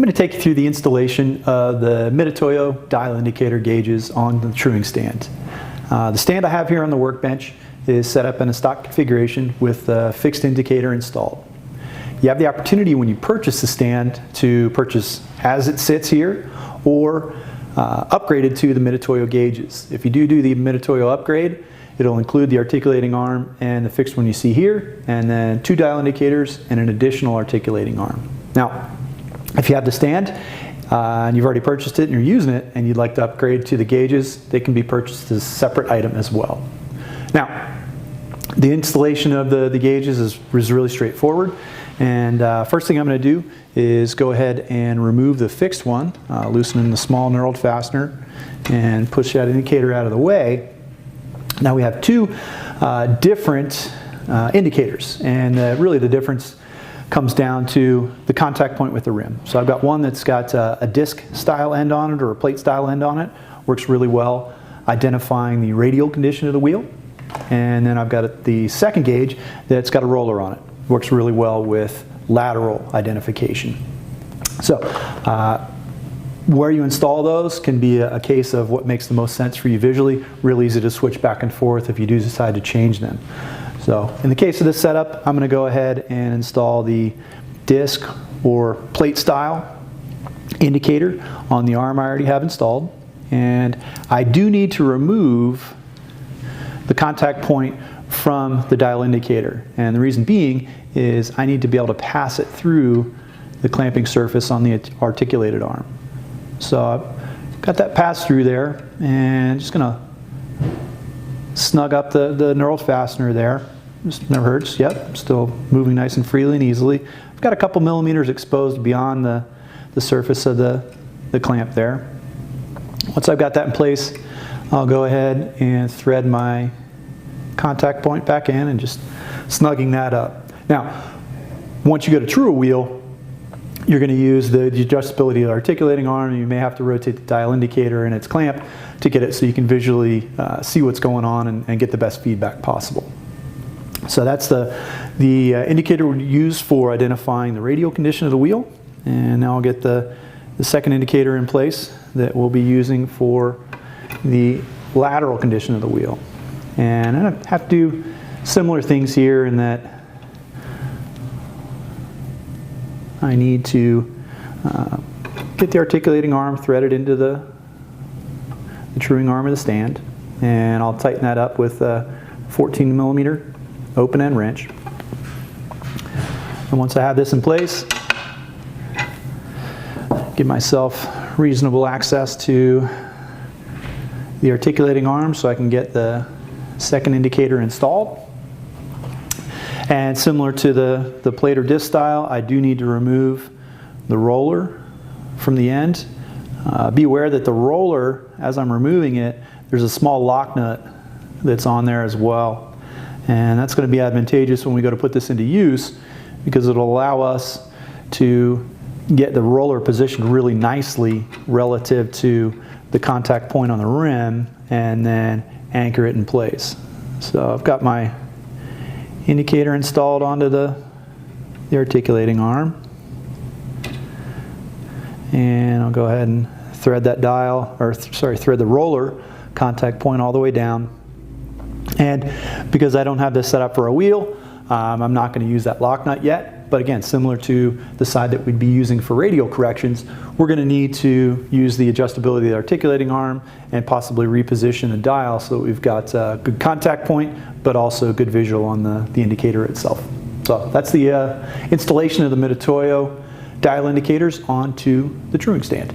I'm going to take you through the installation of the Mitutoyo dial indicator gauges on the truing stand. The stand I have here on the workbench is set up in a stock configuration with a fixed indicator installed. You have the opportunity when you purchase the stand to purchase as it sits here or upgrade it to the Mitutoyo gauges. If you do the Mitutoyo upgrade, it'll include the articulating arm and the fixed one you see here, and then 2 dial indicators and an additional articulating arm. Now, if you have the stand and you've already purchased it and you're using it and you'd like to upgrade to the gauges, they can be purchased as a separate item as well. Now, the installation of the gauges is really straightforward. And first thing I'm going to do is go ahead and remove the fixed one, loosening the small knurled fastener, and push that indicator out of the way. Now we have 2 different indicators, and really the difference comes down to the contact point with the rim. So I've got one that's got a disc style end on it or a plate style end on it. Works really well identifying the radial condition of the wheel. And then I've got the second gauge that's got a roller on it. Works really well with lateral identification. So where you install those can be a case of what makes the most sense for you visually. Really easy to switch back and forth if you do decide to change them. So in the case of this setup, I'm going to go ahead and install the disc or plate style indicator on the arm I already have installed. And I do need to remove the contact point from the dial indicator. And the reason being is I need to be able to pass it through the clamping surface on the articulated arm. So I've got that pass through there, and just going to snug up the knurled fastener there. Just never hurts. Yep, still moving nice and freely and easily. I've got a couple millimeters exposed beyond the surface of the clamp there. Once I've got that in place, I'll go ahead and thread my contact point back in and just snugging that up. Now, once you get a truer wheel, you're going to use the adjustability of the articulating arm. You may have to rotate the dial indicator and its clamp to get it so you can visually see what's going on and get the best feedback possible. So that's the indicator we use for identifying the radial condition of the wheel. And now I'll get the second indicator in place that we'll be using for the lateral condition of the wheel. And I have to do similar things here in that I need to get the articulating arm threaded into the truing arm of the stand, and I'll tighten that up with a 14 millimeter open end wrench. And once I have this in place, give myself reasonable access to the articulating arm so I can get the second indicator installed. And similar to the plate or disc style, I do need to remove the roller from the end. Be aware that the roller, as I'm removing it, there's a small lock nut that's on there as well. And that's going to be advantageous when we go to put this into use, because it'll allow us to get the roller positioned really nicely relative to the contact point on the rim and then anchor it in place. So I've got my indicator installed onto the articulating arm, and I'll go ahead and thread that thread the roller contact point all the way down. And because I don't have this set up for a wheel, I'm not going to use that lock nut yet. But again, similar to the side that we'd be using for radial corrections, we're going to need to use the adjustability of the articulating arm and possibly reposition the dial so that we've got a good contact point, but also good visual on the indicator itself. So that's the installation of the Mitutoyo dial indicators onto the truing stand.